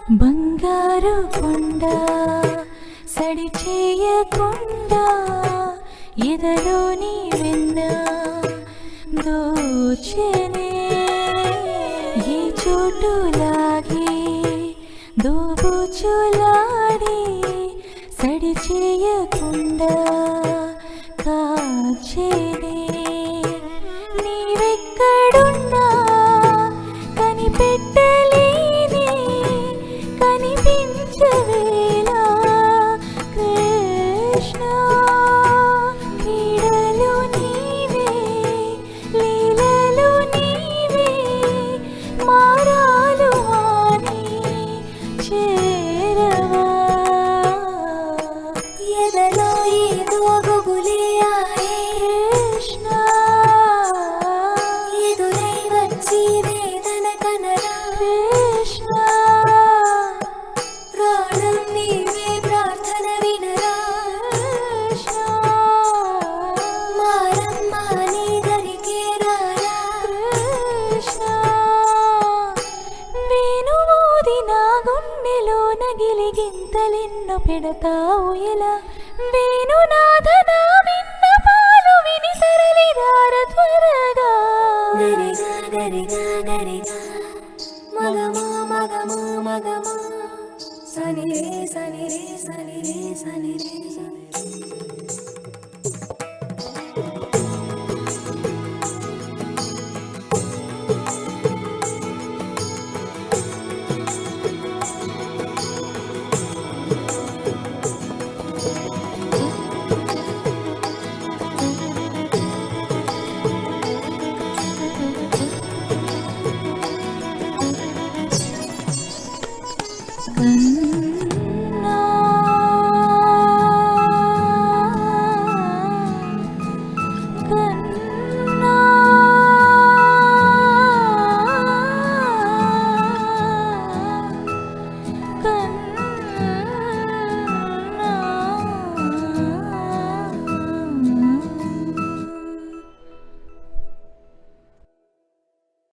బంగారు కొండ సడి చేయకుండా ఎదలోని వెన్న దోచెనే ఈ చోటులాగే దోబుచులాడి సడి చేయకుండా కాచెనే నీవెక్కడున్నా కనిపెట్టలేని కనిపించవేలా కృష్ణ క్రీడలు నీవే లీలలు నీవే మారాలు అని చేరవా ఎదలో ఏదో గుబులే ఆడే కృష్ణ ఎదురై వచ్చి వేదన కనరా కృష్ణ ప్రాణం నీవే ప్రార్థన వినరా కృష్ణ మారమ్మ నీ దరికే రారా కృష్ణ వేణువూది నా గుండెలో నగిలి గింతలెన్నో పెడతావు ఎలా వేణునాథ నా విన్నపాలు విని తరలిరార త్వరగా గరిగా గరిగా గరిగా మగమా మగమా మగమా సని రే సని రే సని రే సని రే కన్నుల